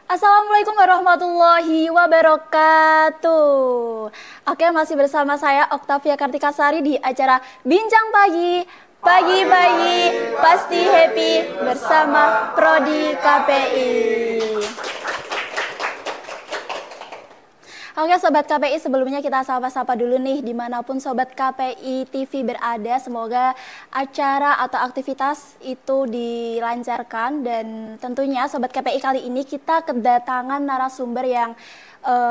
Assalamualaikum warahmatullahi wabarakatuh. Oke, masih bersama saya Oktavia Kartikasari di acara Bincang Pagi. Pagi-pagi pasti happy bersama Prodi KPI. Oke Sobat KPI, sebelumnya kita sapa-sapa dulu nih dimanapun Sobat KPI TV berada. Semoga acara atau aktivitas itu dilancarkan, dan tentunya Sobat KPI kali ini kita kedatangan narasumber yang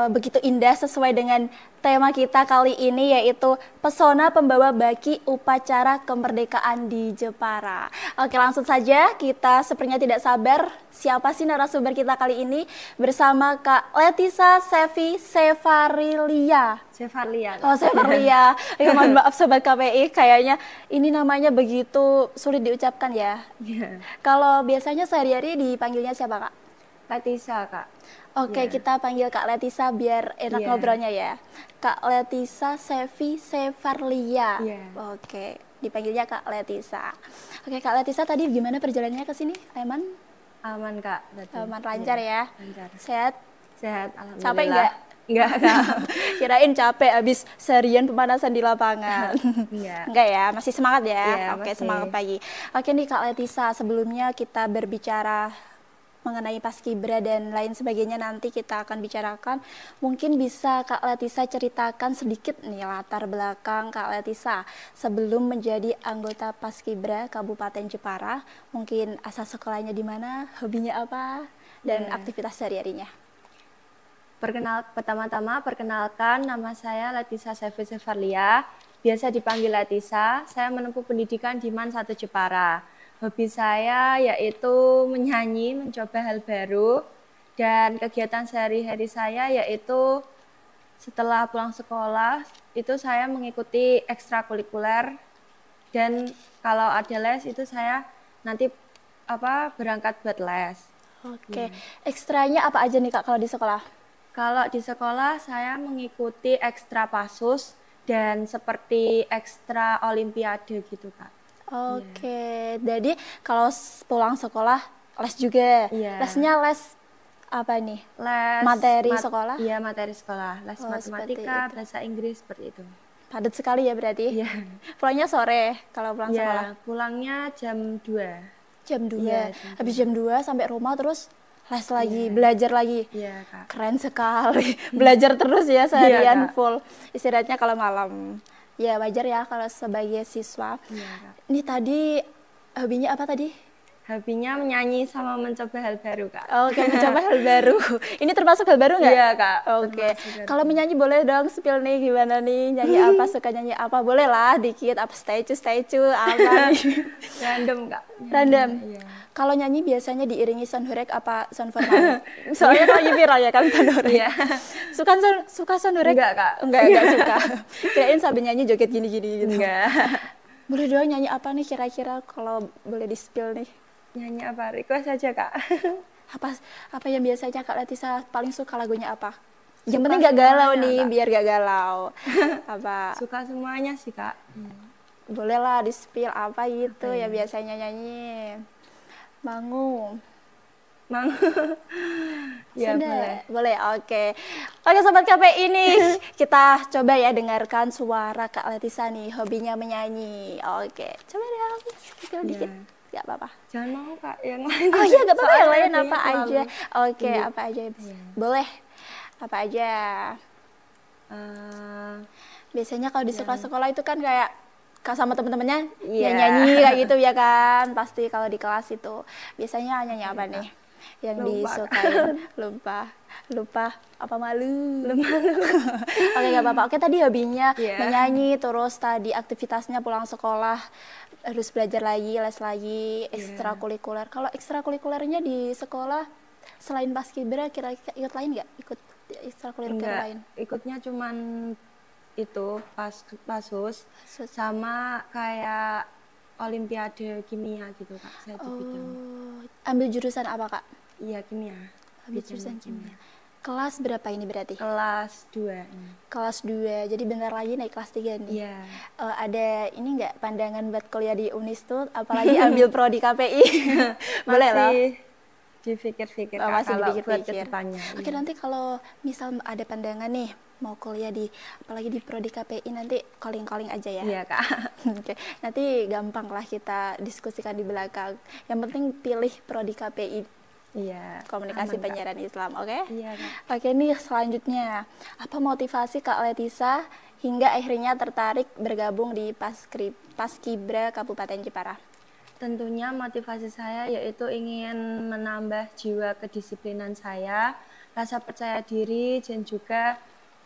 begitu indah sesuai dengan tema kita kali ini, yaitu pesona pembawa baki upacara kemerdekaan di Jepara. Oke, langsung saja kita sepertinya tidak sabar. Siapa sih narasumber kita kali ini? Bersama Kak Letisa Sevi Sefarlia. Oh, Sefarlia. Ya, mohon maaf Sobat KPI, kayaknya ini namanya begitu sulit diucapkan ya. Kalau biasanya sehari-hari dipanggilnya siapa, Kak? Letisa, Kak. Oke, kita panggil Kak Letisa biar enak ngobrolnya ya. Kak Letisa Sevi Sefarlia. Oke, dipanggilnya Kak Letisa. Oke, Kak Letisa, tadi gimana perjalanannya ke sini? Aman? Aman, Kak. Aman, lancar ya? Lancar. Sehat? Sehat, alhamdulillah. Capek enggak? Enggak, Kak. Kirain capek abis seharian pemanasan di lapangan. Enggak ya, masih semangat ya? Oke, masih. Semangat pagi. Oke nih Kak Letisa, sebelumnya kita berbicara mengenai Paskibra dan lain sebagainya nanti kita akan bicarakan. Mungkin bisa Kak Letisa ceritakan sedikit nih latar belakang Kak Letisa sebelum menjadi anggota Paskibra Kabupaten Jepara. Mungkin asal sekolahnya di mana, hobinya apa, dan aktivitas sehari-harinya. Pertama-tama perkenalkan, nama saya Letisa Sevi Sefarlia. Biasa dipanggil Letisa. Saya menempuh pendidikan di MAN 1 Jepara. Hobi saya yaitu menyanyi, mencoba hal baru, dan kegiatan sehari-hari saya yaitu setelah pulang sekolah itu saya mengikuti ekstrakurikuler, dan kalau ada les itu saya nanti berangkat buat les. Oke, ekstranya apa aja nih Kak kalau di sekolah? Kalau di sekolah saya mengikuti ekstra pasus dan seperti ekstra olimpiade gitu, Kak. Oke, jadi kalau pulang sekolah les juga. Lesnya les apa nih? Les materi sekolah? Iya, materi sekolah. Les matematika, bahasa Inggris, seperti itu. Padat sekali ya berarti? Iya. Pulangnya sore kalau pulang sekolah? Pulangnya jam 2. Jam 2? Ya, habis jam 2 sampai rumah terus les lagi, belajar lagi? Iya, Kak. Keren sekali. Belajar terus ya seharian full. Istirahatnya kalau malam? Ya wajar ya kalau sebagai siswa. Ini tadi hobinya apa tadi? Hobinya menyanyi sama mencoba hal baru, Kak. Oke, mencoba hal baru. Ini termasuk hal baru nggak? Iya, Kak. Oke. Kalau menyanyi boleh dong spill nih gimana nih? Nyanyi apa? Suka nyanyi apa? Boleh lah dikit. Apa statue apa? Random, Kak. Random. Iya. Kalau nyanyi biasanya diiringi sound horeg apa sound formal? Soalnya lagi viral ya kan sound horeg. Iya. Suka sound horeg? Enggak, Kak. Enggak suka. Kirain sambil nyanyi joget gini-gini gitu. Enggak. Boleh dong nyanyi apa nih kira-kira kalau boleh di spill nih? Nyanyi apa? Request aja, Kak. Apa yang biasanya Kak Letisa paling suka lagunya apa? Yang penting gak galau nih, Kak. Biar gak galau. Apa? Suka semuanya sih, Kak. Boleh lah di spill apa gitu ya biasanya nyanyi. Mangu. Ya, boleh. Oke, Sobat KPI ini kita coba ya dengarkan suara Kak Letisa nih, hobinya menyanyi. Oke, coba dong spill dikit. Gak apa-apa. Jangan mau, Kak, yang lain. Oh iya, gak apa-apa, yang lain apa aja. Oke, apa aja? Boleh. Apa aja? Biasanya kalau di sekolah-sekolah itu kan kayak sama temen-temennya ya nyanyi kayak gitu ya kan. Pasti kalau di kelas itu biasanya nyanyi apa nih? yang Lupa. disukain? Lupa apa malu? Oke, nggak apa-apa. Oke, tadi hobinya menyanyi, terus tadi aktivitasnya pulang sekolah harus belajar lagi, les lagi, ekstrakurikuler. Kalau ekstrakurikulernya di sekolah selain paskibra, kira-kira ikut lain nggak? Ikut ekstrakurikuler lain? Ikutnya cuman itu pasus sama kayak olimpiade kimia gitu Kak. Saya di bidang. Ambil jurusan apa Kak? Iya, kimia. Ambil jurusan kimia. Kelas berapa ini berarti? Kelas 2. Kelas 2, jadi bentar lagi naik kelas 3 nih. Iya. Ada ini nggak pandangan buat kuliah di Unis tuh, apalagi ambil prodi KPI? Boleh lah. Dipikir-pikir masih kalau buat dipikir-pikir. kedepannya. Oke, nanti kalau misal ada pandangan nih, mau kuliah di, apalagi di prodi KPI, nanti calling-calling aja ya. Iya Kak. Oke, nanti gampang lah kita diskusikan di belakang. Yang penting pilih prodi KPI. Iya. Komunikasi penyiaran Islam, oke? Iya Kak. Oke, nih selanjutnya, apa motivasi Kak Letisa hingga akhirnya tertarik bergabung di Paskibra Kabupaten Jepara? Tentunya motivasi saya yaitu ingin menambah jiwa kedisiplinan saya, rasa percaya diri, dan juga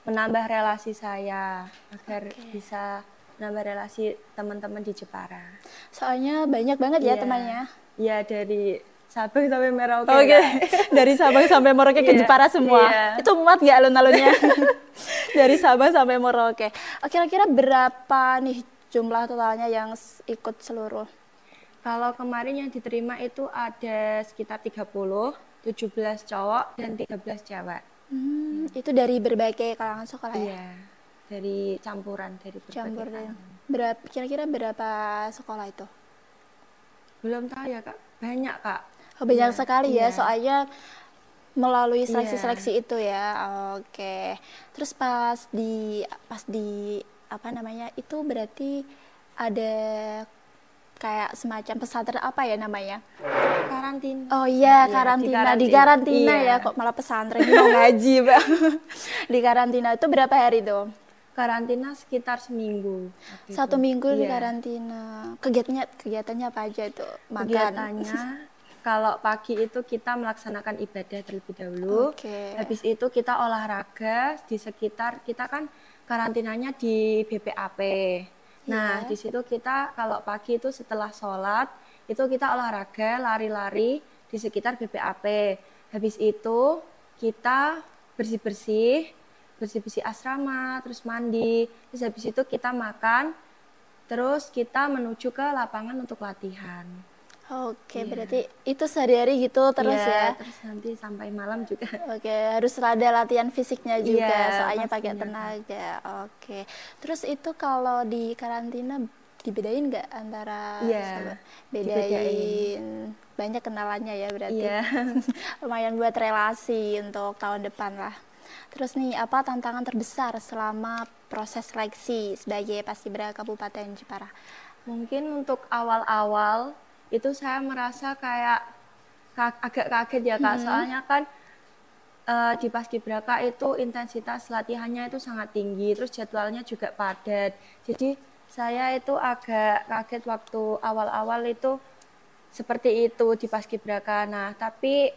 menambah relasi saya agar bisa menambah relasi teman-teman di Jepara. Soalnya banyak banget ya temannya. Iya, dari Sabang sampai Merauke. Oke, dari Sabang sampai Merauke ke Jepara semua. Itu muat nggak alun-alunnya? Dari Sabang sampai Merauke. Kira-kira berapa nih jumlah totalnya yang ikut seluruh? Kalau kemarin yang diterima itu ada sekitar 30, 17 cowok dan 13 cewek. Itu dari berbagai kalangan sekolah ya? Iya, dari campuran dari berbagai kalangan. Kira-kira berapa sekolah itu? Belum tahu ya Kak, banyak Kak. Banyak sekali ya, soalnya melalui seleksi-seleksi itu ya. Oke. Terus pas di apa namanya? Itu berarti ada kayak semacam pesantren apa ya namanya? Karantina. Oh iya, karantina. Di karantina ya, kok malah pesantren mau ngaji, Bang. Di karantina itu berapa hari tuh? Karantina sekitar seminggu. 1 minggu di karantina. Kegiatannya apa aja itu? Makan. Kegiatannya kalau pagi itu kita melaksanakan ibadah terlebih dahulu. Habis itu kita olahraga di sekitar, kita kan karantinanya di BPAP. Nah, di situ kita kalau pagi itu setelah sholat, itu kita olahraga, lari-lari di sekitar BPAP. Habis itu kita bersih-bersih asrama, terus mandi. Terus habis itu kita makan, terus kita menuju ke lapangan untuk latihan. Oke, berarti itu sehari-hari gitu terus ya? Terus nanti sampai malam juga. Oke, harus ada latihan fisiknya juga, soalnya pakai tenaga. Oke, terus itu kalau di karantina dibedain nggak antara bedain banyak kenalannya ya berarti? Lumayan buat relasi untuk tahun depan lah. Terus nih, apa tantangan terbesar selama proses seleksi sebagai Paskibra Kabupaten Jepara? Mungkin untuk awal-awal itu saya merasa kayak agak kaget ya Kak, soalnya kan di Paskibraka itu intensitas latihannya itu sangat tinggi, terus jadwalnya juga padat. Jadi saya itu agak kaget waktu awal-awal itu seperti itu di Paskibraka. Nah, tapi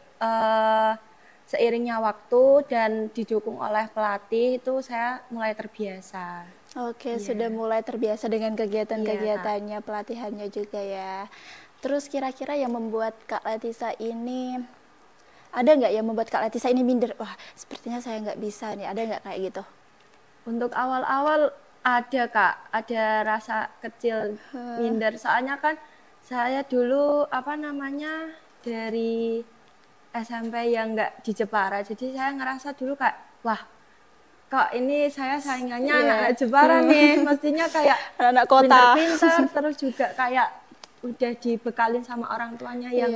seiringnya waktu dan didukung oleh pelatih itu saya mulai terbiasa. Oke, sudah mulai terbiasa dengan kegiatan-kegiatannya, pelatihannya juga ya. Terus kira-kira yang membuat Kak Letisa ini, ada nggak yang membuat Kak Letisa ini minder? Wah, sepertinya saya nggak bisa nih, ada nggak kayak gitu? Untuk awal-awal ada Kak, ada rasa kecil minder. Soalnya kan saya dulu dari SMP yang nggak di Jepara, jadi saya ngerasa dulu kayak, wah, kok ini saya saingannya anak-anak Jepara nih, mestinya kayak anak kota, pinter-pinter, terus juga kayak udah dibekalin sama orang tuanya yang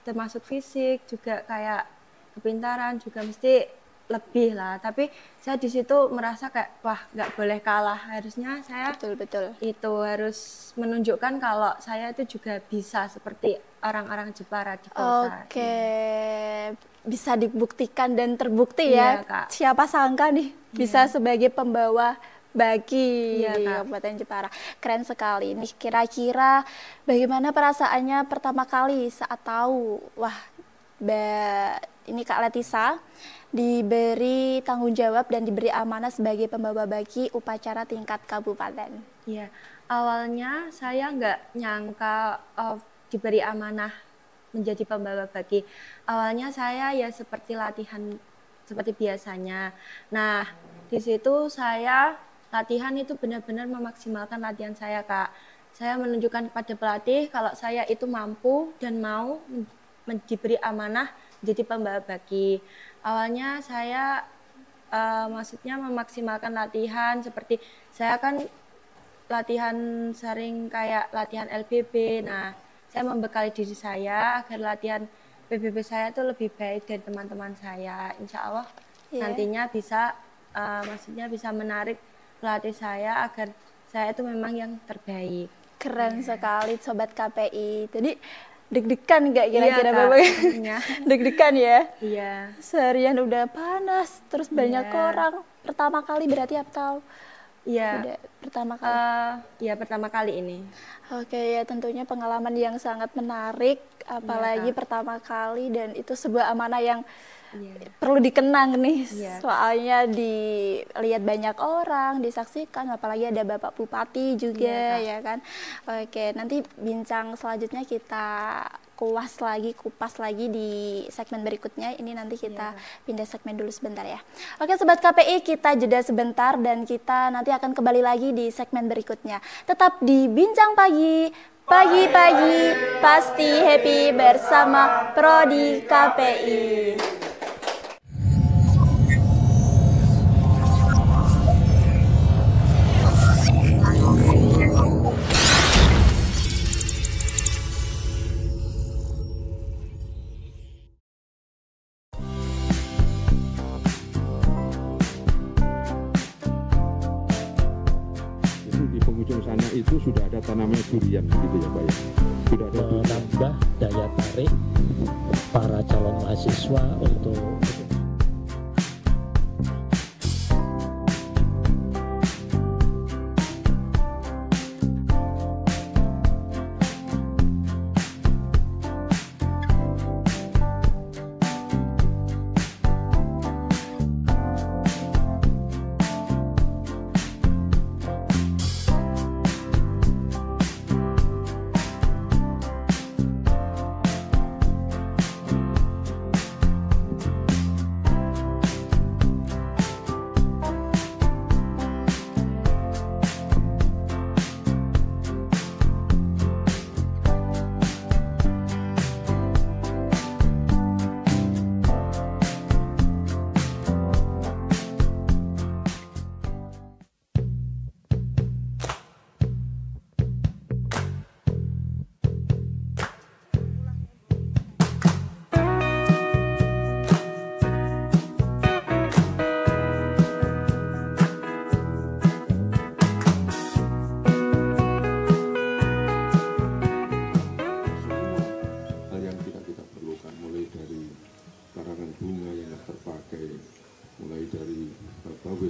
termasuk fisik, juga kayak kepintaran juga mesti lebih lah. Tapi saya di situ merasa kayak, wah, nggak boleh kalah, harusnya saya itu harus menunjukkan kalau saya itu juga bisa seperti orang-orang Jepara di kota. Oke, bisa dibuktikan dan terbukti ya, Kak. Siapa sangka nih bisa sebagai pembawa bagi di Kabupaten Jepara. Keren sekali. Nih, kira-kira bagaimana perasaannya pertama kali saat tahu, wah, ini Kak Letisa diberi tanggung jawab dan diberi amanah sebagai pembawa baki upacara tingkat kabupaten. Iya, awalnya saya nggak nyangka diberi amanah menjadi pembawa baki. Awalnya saya ya seperti latihan seperti biasanya. Nah, di situ saya latihan itu benar-benar memaksimalkan latihan saya, Kak. Saya menunjukkan kepada pelatih kalau saya itu mampu dan mau diberi amanah jadi pembawa baki. Awalnya saya maksudnya memaksimalkan latihan seperti saya kan latihan sering kayak latihan LBB. Nah, saya membekali diri saya agar latihan PBB saya itu lebih baik dari teman-teman saya. Insya Allah nantinya bisa maksudnya bisa menarik pelatih saya agar saya itu memang yang terbaik. Keren sekali Sobat KPI. Jadi deg-degan nggak kira-kira Bapak? Deg-degan ya? Iya. Seharian udah panas, terus banyak orang. Pertama kali berarti atau? Iya. Pertama kali? Iya, pertama kali ini. Oke, ya tentunya pengalaman yang sangat menarik, apalagi pertama kali, dan itu sebuah amanah yang perlu dikenang nih, soalnya dilihat banyak orang, disaksikan, apalagi ada Bapak Bupati juga, ya kan. Oke, nanti bincang selanjutnya kita kupas lagi di segmen berikutnya. Ini nanti kita pindah segmen dulu sebentar ya. Oke Sobat KPI, kita jeda sebentar dan kita nanti akan kembali lagi di segmen berikutnya. Tetap di Bincang Pagi, pagi-pagi pasti happy bersama Prodi KPI. Itu sudah ada tanaman durian gitu ya Pak ya? Sudah ada menambah daya tarik para calon mahasiswa untuk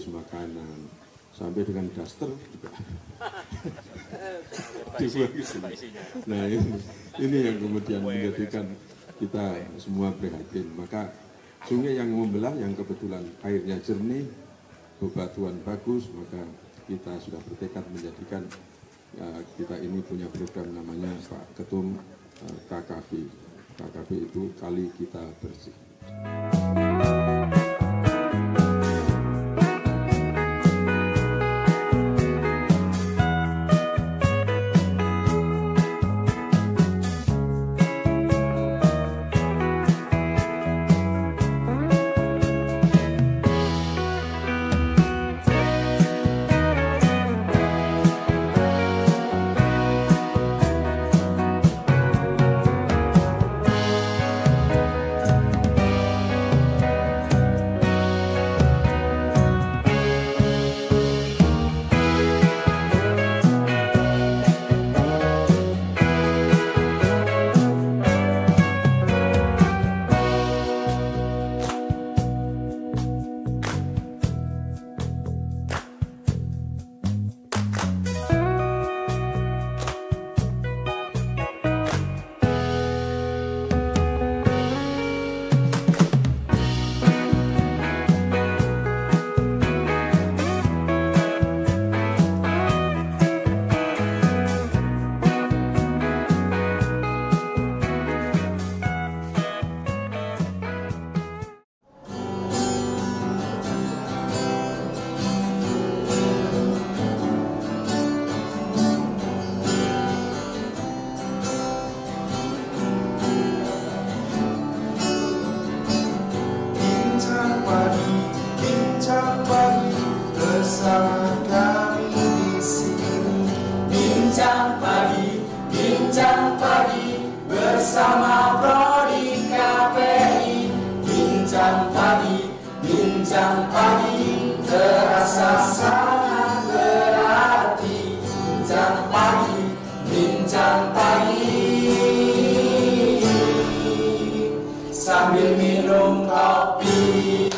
makanan sampai dengan daster juga. Nah ini yang kemudian menjadikan kita semua prihatin. Maka sungai yang membelah yang kebetulan airnya jernih, bebatuan bagus, maka kita sudah bertekad menjadikan kita ini punya program namanya Pak Ketum KKB. KKB itu Kali Kita Bersih. bersama kami di sini. Bincang pagi bersama Prodi KPI. Bincang pagi terasa sangat berarti. Bincang pagi sambil minum kopi.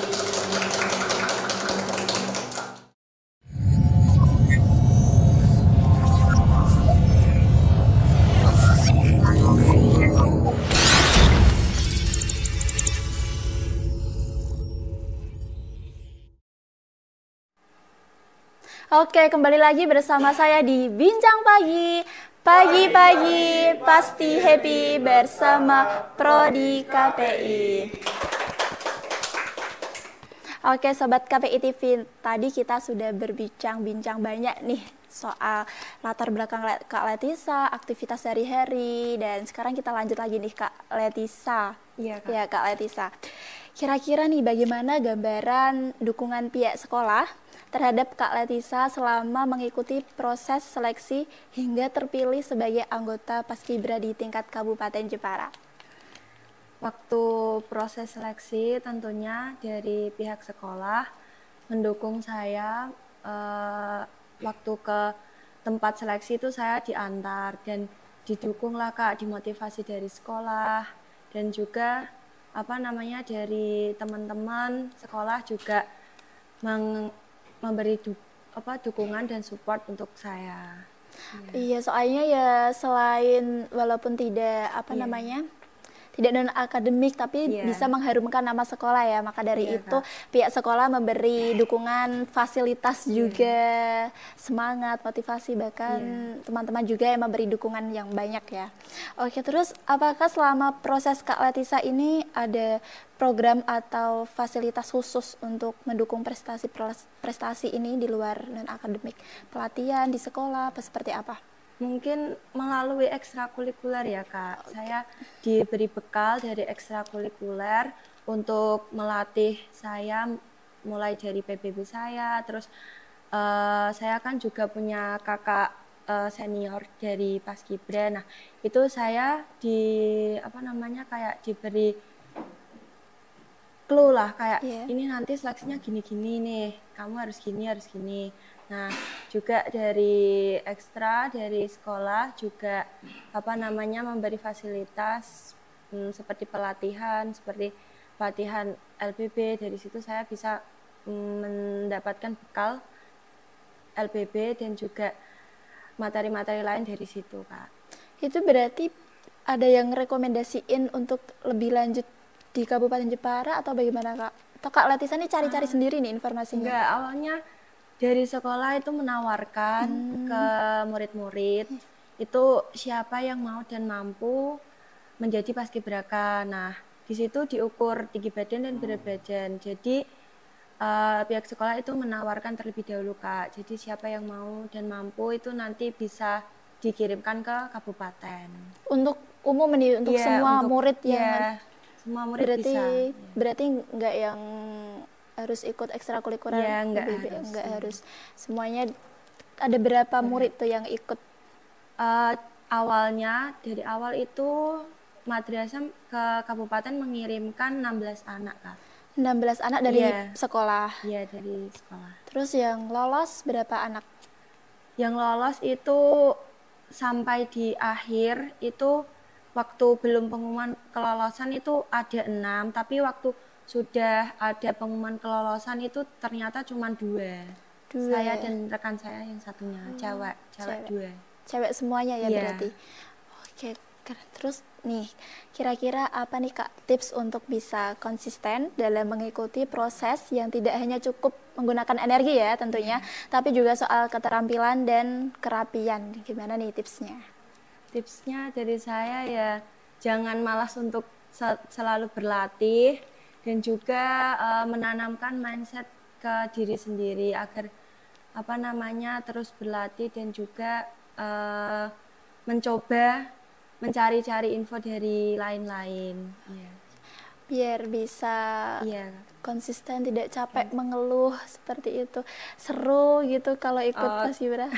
Oke, kembali lagi bersama saya di Bincang Pagi. Pagi-pagi pasti happy bersama Prodi KPI. Oke, Sobat KPI TV, tadi kita sudah berbincang-bincang banyak nih soal latar belakang Kak Letisa, aktivitas sehari-hari, dan sekarang kita lanjut lagi nih Kak Letisa. Iya, Kak. Ya, Kak Letisa. Kira-kira nih bagaimana gambaran dukungan pihak sekolah terhadap Kak Letisa selama mengikuti proses seleksi hingga terpilih sebagai anggota Paskibra di tingkat Kabupaten Jepara? Waktu proses seleksi tentunya dari pihak sekolah mendukung saya. Waktu ke tempat seleksi itu saya diantar dan didukunglah Kak, dimotivasi dari sekolah dan juga dari teman-teman sekolah juga memberi dukungan dan support untuk saya. Iya, soalnya ya selain walaupun tidak tidak non akademik tapi bisa mengharumkan nama sekolah ya. Maka dari itu pihak sekolah memberi dukungan, fasilitas juga, semangat, motivasi, bahkan teman-teman juga yang memberi dukungan yang banyak ya. Oke, terus apakah selama proses Kak Letisa ini ada program atau fasilitas khusus untuk mendukung prestasi ini di luar non akademik, pelatihan di sekolah seperti apa? Mungkin melalui ekstrakurikuler ya Kak. Saya diberi bekal dari ekstrakurikuler untuk melatih saya mulai dari PBB saya. Terus saya kan juga punya kakak senior dari Paskibra. Nah, itu saya diberi clue lah kayak ini nanti seleksinya gini-gini nih. Kamu harus gini. Nah, juga dari dari sekolah juga memberi fasilitas seperti pelatihan LPB. Dari situ saya bisa mendapatkan bekal LPB dan juga materi-materi lain dari situ, Kak. Itu berarti ada yang rekomendasiin untuk lebih lanjut di Kabupaten Jepara atau bagaimana, Kak? Atau Kak Letisa ini cari-cari sendiri nih informasinya? Enggak, awalnya dari sekolah itu menawarkan ke murid-murid itu siapa yang mau dan mampu menjadi paskibraka. Nah, di situ diukur tinggi badan dan berat badan. Jadi pihak sekolah itu menawarkan terlebih dahulu, Kak. Jadi siapa yang mau dan mampu itu nanti bisa dikirimkan ke kabupaten. Untuk umum nih, untuk semua murid yang semua murid bisa. Berarti enggak yang harus ikut ekstrakurikuler, enggak harus semuanya. Ada berapa murid tuh yang ikut? Awalnya dari awal itu madrasah ke kabupaten mengirimkan 16 anak, Kak. 16 anak dari sekolah? Iya, dari sekolah. Terus yang lolos berapa anak? Yang lolos itu sampai di akhir itu waktu belum pengumuman kelolosan itu ada 6, tapi waktu sudah ada pengumuman kelolosan itu ternyata cuma 2. Saya dan rekan saya yang satunya cewek 2. Cewek semuanya ya berarti. Oke, terus nih kira-kira apa nih Kak tips untuk bisa konsisten dalam mengikuti proses yang tidak hanya cukup menggunakan energi ya tentunya, tapi juga soal keterampilan dan kerapian. Gimana nih tipsnya? Tipsnya dari saya ya jangan malas untuk selalu berlatih. Dan juga menanamkan mindset ke diri sendiri agar terus berlatih dan juga mencoba mencari-cari info dari lain-lain. biar bisa Iya. konsisten, tidak capek mengeluh seperti itu. Seru gitu kalau ikut Paskibra.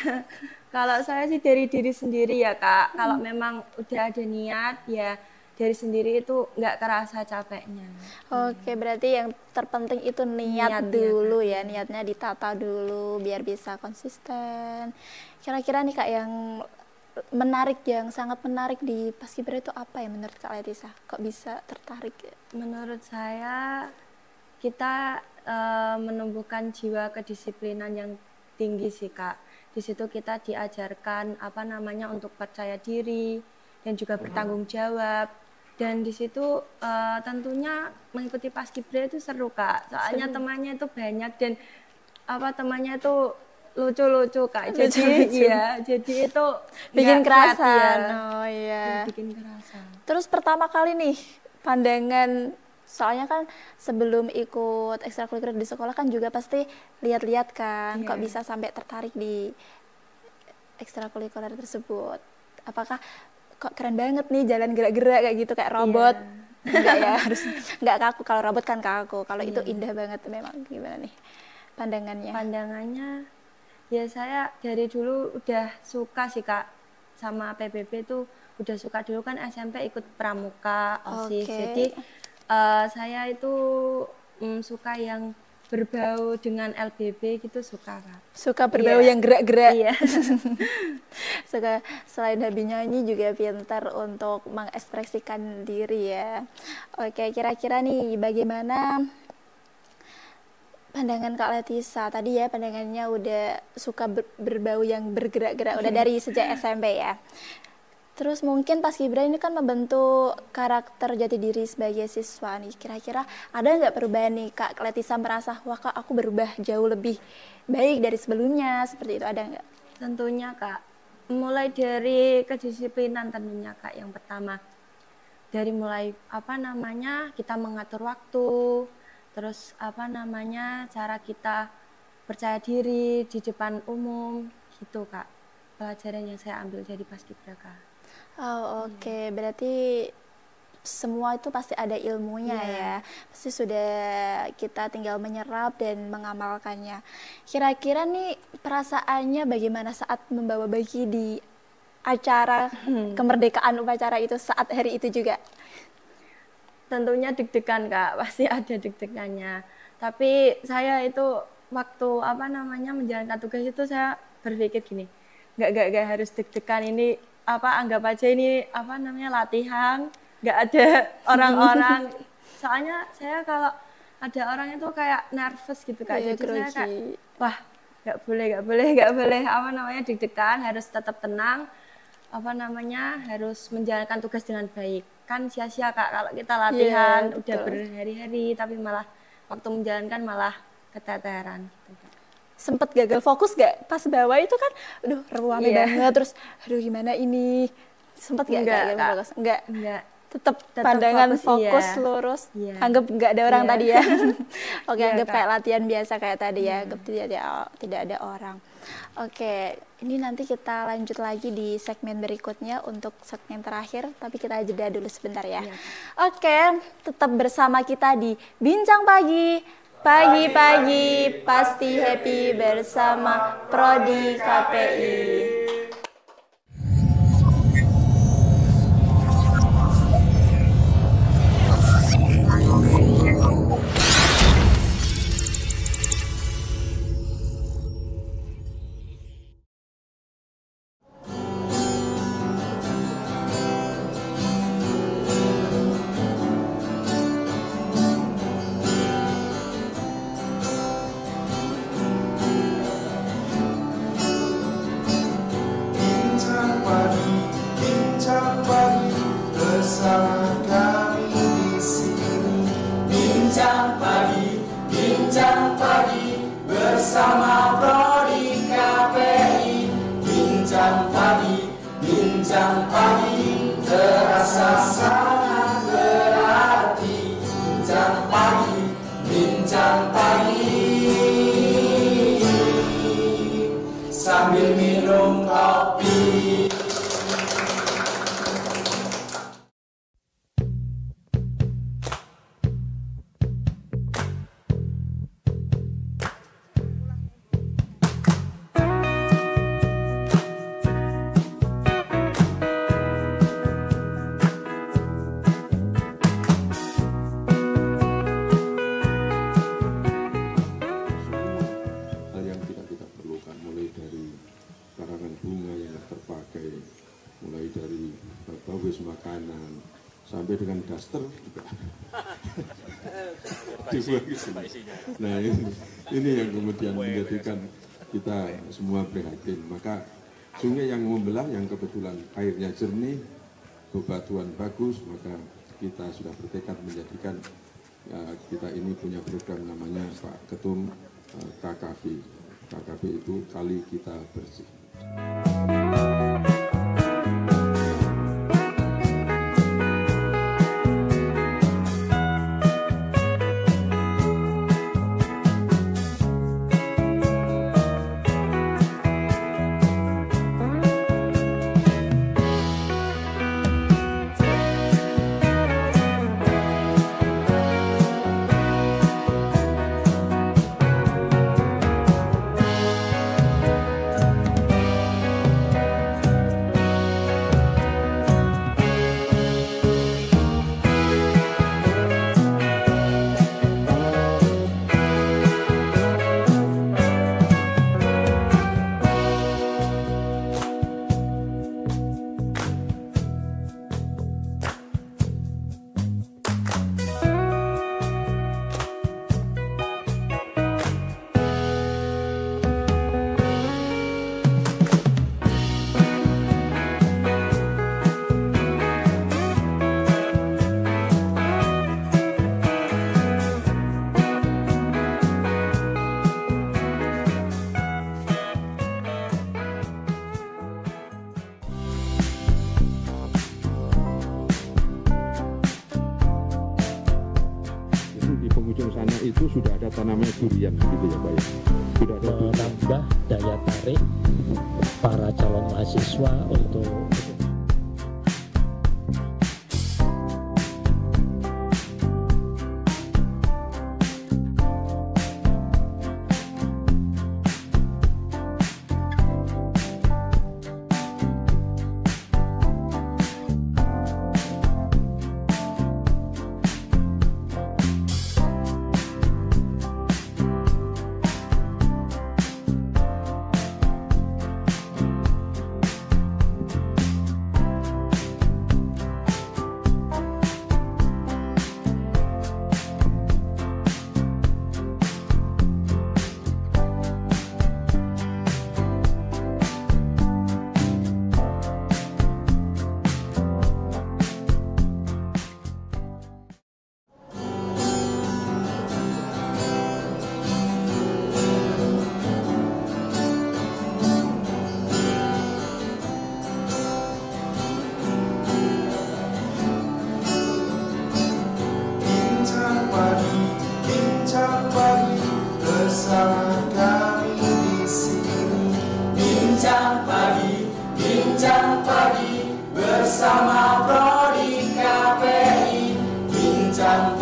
Kalau saya sih dari diri sendiri ya Kak. Kalau memang udah ada niat ya dari sendiri itu nggak kerasa capeknya. Oke, berarti yang terpenting itu niat Niat, dulu ya, ya, niatnya ditata dulu biar bisa konsisten. Kira-kira nih Kak yang menarik, yang sangat menarik di Paskibra itu apa ya menurut Kak Letisa? Kok bisa tertarik? Menurut saya kita menumbuhkan jiwa kedisiplinan yang tinggi sih Kak. Di situ kita diajarkan untuk percaya diri dan juga bertanggung jawab. Dan di situ tentunya mengikuti Paskibra itu seru Kak. Soalnya temannya itu banyak dan temannya itu lucu-lucu Kak. Jadi jadi itu bikin kerasa. Ya. Oh iya. Bikin kerasa. Terus pertama kali nih pandangan, soalnya kan sebelum ikut ekstrakurikuler di sekolah kan juga pasti lihat-lihat kan, kok bisa sampai tertarik di ekstrakurikuler tersebut. Apakah kok keren banget nih jalan gerak-gerak kayak gitu kayak robot? Enggak ya, harus enggak kaku. Kalau robot kan kaku. Kalau itu indah banget memang. Gimana nih pandangannya? Pandangannya ya saya dari dulu udah suka sih Kak sama PBB tuh, udah suka dulu kan SMP ikut pramuka, OSIS. Jadi saya itu suka yang berbau dengan LBB gitu, suka Kak. Suka berbau yang gerak-gerak. Iya. Suka, selain hobi nyanyi juga pintar untuk mengekspresikan diri ya. Oke, kira-kira nih bagaimana pandangan Kak Letisa? Tadi ya pandangannya udah suka berbau yang bergerak-gerak, udah dari sejak SMP ya. Terus mungkin Paskibra ini kan membentuk karakter jati diri sebagai siswa nih. Kira-kira ada nggak perubahan nih Kak Letisa merasa, wah Kak aku berubah jauh lebih baik dari sebelumnya, seperti itu ada nggak? Tentunya Kak, mulai dari kedisiplinan tentunya Kak yang pertama. Dari mulai kita mengatur waktu, terus cara kita percaya diri di depan umum gitu Kak. Pelajaran yang saya ambil dari Paskibra Kak. Oh oke. Berarti semua itu pasti ada ilmunya ya. Pasti sudah kita tinggal menyerap dan mengamalkannya. Kira-kira nih perasaannya bagaimana saat membawa baki di acara kemerdekaan upacara itu saat hari itu juga? Tentunya deg-degan Kak, pasti ada deg-degannya. Tapi saya itu waktu menjalankan tugas itu saya berpikir gini, nggak harus deg-degan, ini anggap aja ini latihan, nggak ada orang-orang. Soalnya saya kalau ada orang itu kayak nervous gitu Kak. Jadi saya kayak wah nggak boleh deg-degan, harus tetap tenang, harus menjalankan tugas dengan baik. Kan sia-sia Kak kalau kita latihan udah berhari-hari tapi malah waktu menjalankan malah keteteran gitu Kak. Sempet gagal fokus gak pas bawa itu kan, aduh rame banget, terus aduh gimana ini, sempet gak gagal fokus? Enggak. Tetap pandangan fokus lurus, anggap nggak ada orang tadi ya. Oke, anggap Kak. Kayak latihan biasa kayak tadi ya, anggap tidak ada orang. Oke, ini nanti kita lanjut lagi di segmen berikutnya untuk segmen terakhir, tapi kita jeda dulu sebentar ya. Oke, tetap bersama kita di Bincang Pagi. Pagi-pagi pasti happy bersama Prodi KPI. Bincang pagi bersama Prodi KPI. Bincang pagi terasa sangat berarti. Bincang pagi sambil minum kopi. makanan, sampai dengan daster juga dibuang ke sini. Nah ini yang kemudian menjadikan kita semua prihatin. Maka sungai yang membelah, yang kebetulan airnya jernih, bebatuan bagus, maka kita sudah bertekad menjadikan kita ini punya program namanya Pak Ketum KKB. KKB itu Kali Kita Bersih. Itu sudah ada tanaman durian gitu ya Pak ya? Sudah ada menambah daya tarik para calon mahasiswa untuk bersama Prodi KPI. Bincang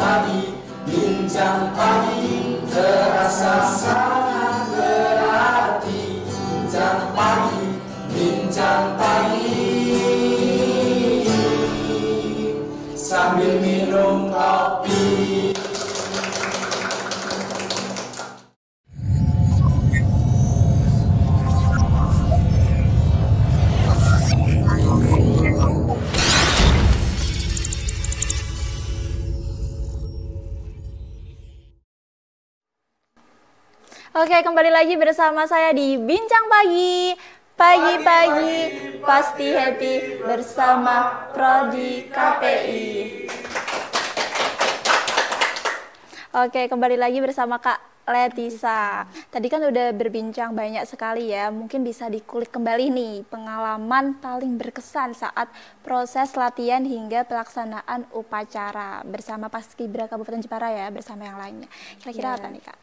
pagi terasa sangat berarti. Bincang pagi sambil minum kopi. Oke, kembali lagi bersama saya di Bincang Pagi. Pagi-pagi pasti happy bersama Prodi KPI. Oke, kembali lagi bersama Kak Letisa. Tadi kan udah berbincang banyak sekali ya. Mungkin bisa dikulik kembali nih pengalaman paling berkesan saat proses latihan hingga pelaksanaan upacara bersama Paskibra Kabupaten Jepara ya, bersama yang lainnya. Kira-kira apa nih Kak?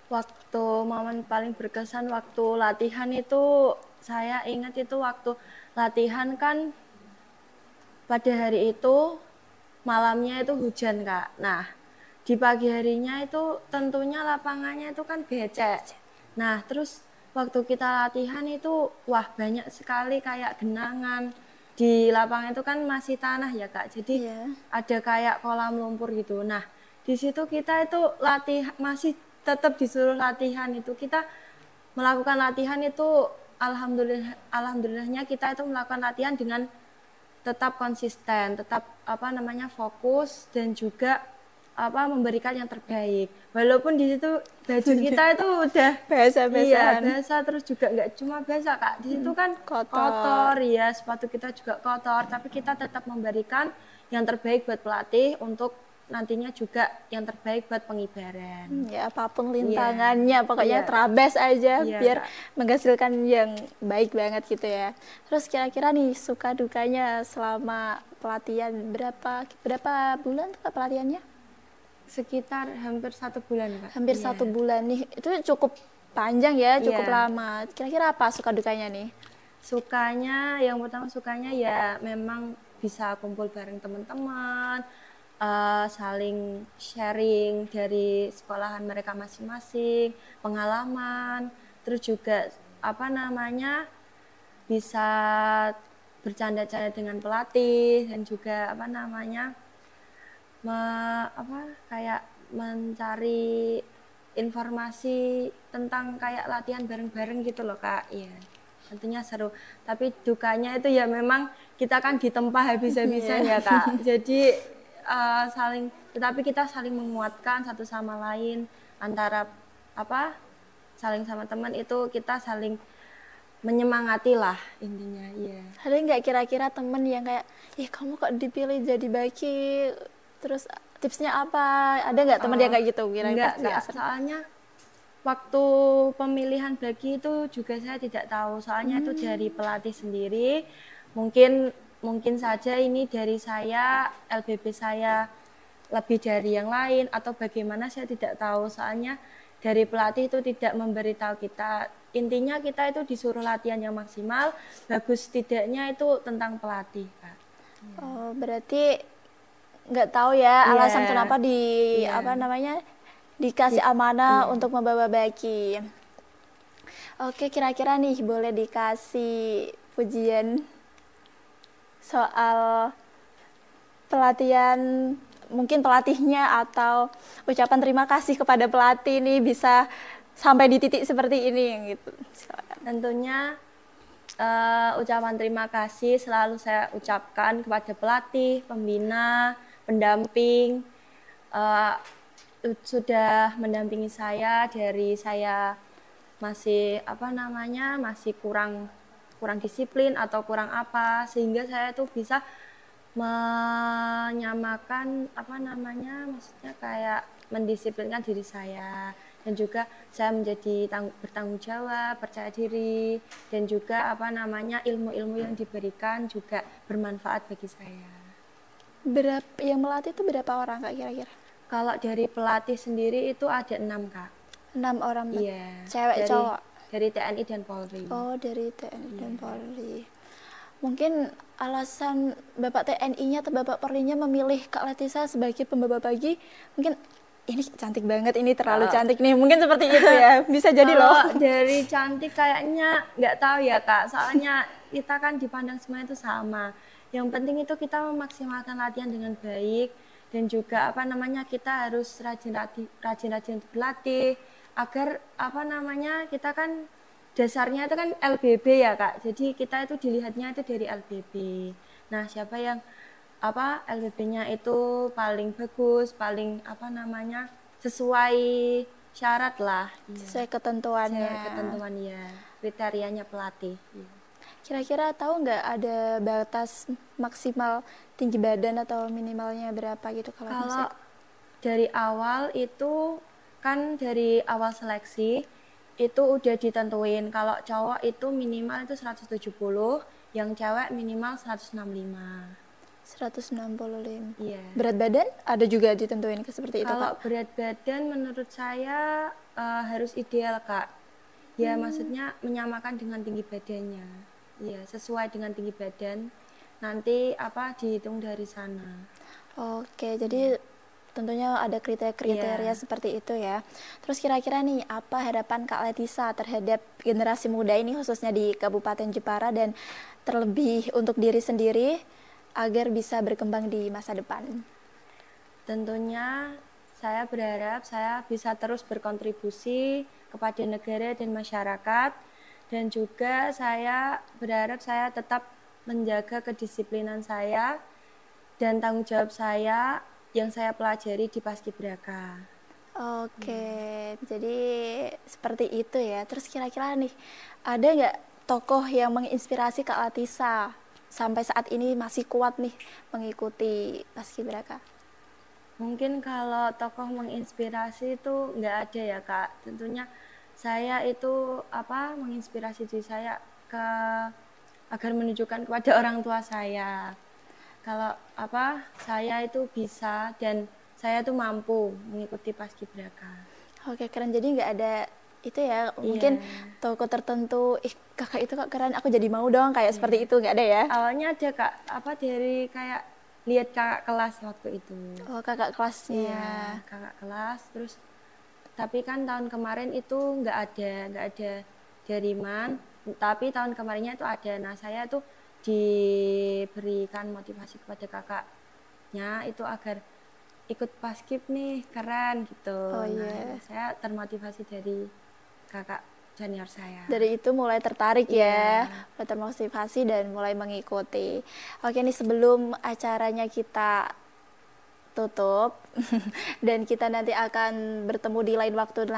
Waktu momen paling berkesan waktu latihan itu, saya ingat itu waktu latihan kan pada hari itu malamnya itu hujan Kak. Nah di pagi harinya itu tentunya lapangannya itu kan becek. Nah terus waktu kita latihan itu wah banyak sekali kayak genangan. Di lapangan itu kan masih tanah ya Kak, jadi ada kayak kolam lumpur gitu. Nah di situ kita itu masih tetap disuruh latihan itu. Kita melakukan latihan itu alhamdulillahnya kita itu melakukan latihan dengan tetap konsisten, tetap fokus dan juga memberikan yang terbaik. Walaupun di situ baju kita itu udah Basah-basahan. basah, terus juga nggak cuma basah Kak. Di situ kan kotor ya, sepatu kita juga kotor, tapi kita tetap memberikan yang terbaik buat pelatih untuk nantinya juga yang terbaik buat pengibaran. Ya apapun rintangannya, pokoknya terabas aja Iya, biar Kak. menghasilkan yang baik banget gitu ya. Terus kira-kira nih suka dukanya selama pelatihan berapa bulan tuh Kak pelatihannya? Sekitar hampir 1 bulan Kak. Hampir Iya. 1 bulan nih, itu cukup panjang ya, cukup Iya. lama. Kira-kira apa suka dukanya nih? Sukanya, yang pertama sukanya ya memang bisa kumpul bareng teman-teman, saling sharing dari sekolahan mereka masing-masing, pengalaman, terus juga bisa bercanda-canda dengan pelatih dan juga kayak mencari informasi tentang kayak latihan bareng-bareng gitu loh Kak. Iya. Tentunya seru. Tapi dukanya itu ya memang kita kan ditempa habis-habisan ya Kak. Jadi tetapi kita saling menguatkan satu sama lain, antara saling sama teman itu kita saling menyemangati lah intinya. Iya. Ada nggak kira-kira temen yang kayak, kamu kok dipilih jadi baki, terus tipsnya apa? Ada nggak temen yang kayak gitu? Enggak Kak, soalnya waktu pemilihan bagi itu juga saya tidak tahu, soalnya itu dari pelatih sendiri. Mungkin saja ini dari saya, LBB saya lebih dari yang lain atau bagaimana saya tidak tahu, soalnya dari pelatih itu tidak memberitahu kita. Intinya kita itu disuruh latihan yang maksimal, bagus tidaknya itu tentang pelatih Kak. Oh, berarti nggak tahu ya alasan Iya. kenapa dikasih amanah untuk membawa baki. Oke, kira-kira nih boleh dikasih pujian soal pelatihan, mungkin pelatihnya atau ucapan terima kasih kepada pelatih nih bisa sampai di titik seperti ini gitu. Silakan. Tentunya ucapan terima kasih selalu saya ucapkan kepada pelatih, pembina, pendamping, sudah mendampingi saya dari saya masih masih kurang disiplin atau kurang apa, sehingga saya tuh bisa menyamakan maksudnya kayak mendisiplinkan diri saya, dan juga saya menjadi bertanggung jawab, percaya diri, dan juga ilmu-ilmu yang diberikan juga bermanfaat bagi saya. Yang melatih itu berapa orang Kak kira-kira? Kalau dari pelatih sendiri itu ada 6 Kak. 6 orang. Iya. Cewek cowok? Dari TNI dan Polri. Oh, dari TNI dan Polri. Mungkin alasan Bapak TNI-nya atau Bapak Polri-nya memilih Kak Latisa sebagai pembawa bagi, mungkin ini cantik banget, ini terlalu cantik nih, mungkin seperti itu ya, bisa jadi loh. Dari cantik kayaknya nggak tahu ya Kak, soalnya kita kan dipandang semuanya itu sama. Yang penting itu kita memaksimalkan latihan dengan baik, dan juga kita harus rajin-rajin untuk berlatih, agar kita kan dasarnya itu kan LBB ya Kak, jadi kita itu dilihatnya itu dari LBB. Nah, siapa yang LBB-nya itu paling bagus, paling sesuai syarat lah, Sesuai ketentuannya. sesuai ketentuan ya, kriterianya pelatih. Kira-kira tahu nggak ada batas maksimal tinggi badan atau minimalnya berapa gitu kalau Kalau dari awal itu kan dari awal seleksi itu udah ditentuin, kalau cowok itu minimal itu 170, yang cewek minimal 165. 165. Iya. Berat badan ada juga ditentuin seperti itu Kalau Kak? berat badan menurut saya harus ideal Kak. Ya maksudnya menyamakan dengan tinggi badannya. Iya, sesuai dengan tinggi badan. Nanti dihitung dari sana. Oke, jadi tentunya ada kriteria seperti itu ya. Terus kira-kira nih, apa harapan Kak Latisa terhadap generasi muda ini khususnya di Kabupaten Jepara, dan terlebih untuk diri sendiri agar bisa berkembang di masa depan? Tentunya saya berharap saya bisa terus berkontribusi kepada negara dan masyarakat, dan juga saya berharap saya tetap menjaga kedisiplinan saya dan tanggung jawab saya yang saya pelajari di Paskibraka. Oke, jadi seperti itu ya. Terus kira-kira nih, ada nggak tokoh yang menginspirasi Kak Latisa sampai saat ini masih kuat nih mengikuti Paskibraka? Mungkin kalau tokoh menginspirasi itu nggak ada ya Kak. Tentunya saya itu menginspirasi diri saya agar menunjukkan kepada orang tua saya kalau saya itu bisa dan saya tuh mampu mengikuti Paskibraka. Oke, keren. Jadi nggak ada itu ya, mungkin tokoh tertentu, kakak itu kok keren, aku jadi mau dong kayak seperti itu, nggak ada ya? Awalnya ada Kak, dari kayak lihat kakak kelas waktu itu. Oh, kakak kelasnya. Iya, kakak kelas. Terus tapi kan tahun kemarin itu nggak ada dariman, tapi tahun kemarinnya itu ada. Nah, saya tuh diberikan motivasi kepada kakaknya itu agar ikut Paskib nih, keren gitu. Oh, nah, saya termotivasi dari kakak junior saya. Dari itu mulai tertarik ya, mulai termotivasi dan mulai mengikuti. Oke nih, sebelum acaranya kita tutup dan kita nanti akan bertemu di lain waktu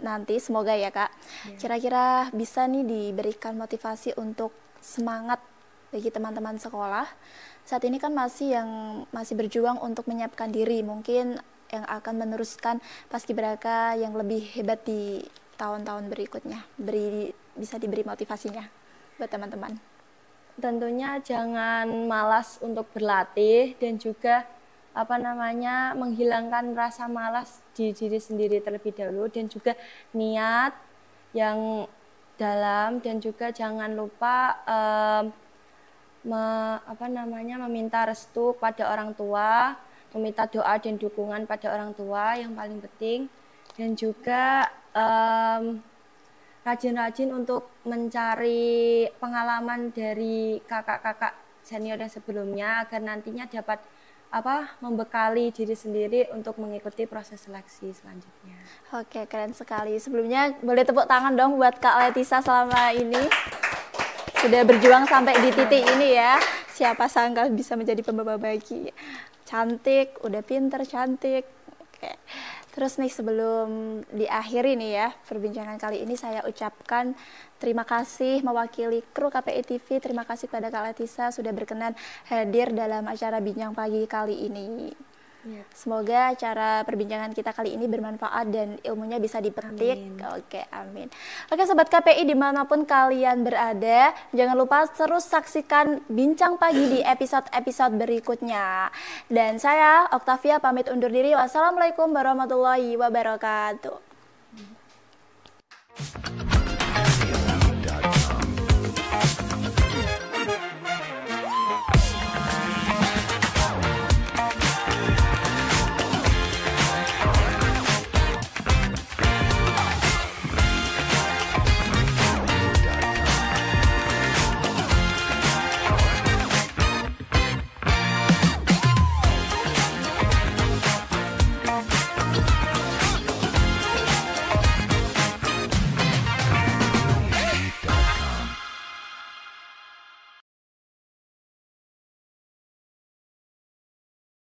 nanti, semoga ya Kak. Kira-kira bisa nih diberikan motivasi untuk semangat bagi teman-teman sekolah. Saat ini kan masih berjuang untuk menyiapkan diri, mungkin yang akan meneruskan Paskibraka yang lebih hebat di tahun-tahun berikutnya. Bisa diberi motivasinya buat teman-teman. Tentunya jangan malas untuk berlatih dan juga menghilangkan rasa malas di diri sendiri terlebih dahulu, dan juga niat yang dalam, dan juga jangan lupa meminta restu pada orang tua, meminta doa dan dukungan pada orang tua yang paling penting, dan juga rajin-rajin untuk mencari pengalaman dari kakak-kakak senior yang sebelumnya agar nantinya dapat membekali diri sendiri untuk mengikuti proses seleksi selanjutnya. Oke, keren sekali. Sebelumnya boleh tepuk tangan dong buat Kak Latisa selama ini. Sudah berjuang sampai di titik ini ya. Siapa sangka bisa menjadi pembawa baki. Cantik, udah pinter, cantik. Oke. Terus nih, sebelum diakhiri nih ya perbincangan kali ini, saya ucapkan terima kasih mewakili kru KPI TV. Terima kasih kepada Kak Latisa sudah berkenan hadir dalam acara Bincang Pagi kali ini. Semoga acara perbincangan kita kali ini bermanfaat dan ilmunya bisa dipetik. Amin. Oke, amin. Oke, Sobat KPI dimanapun kalian berada, jangan lupa terus saksikan Bincang Pagi di episode-episode berikutnya. Dan saya, Oktavia, pamit undur diri. Wassalamualaikum warahmatullahi wabarakatuh.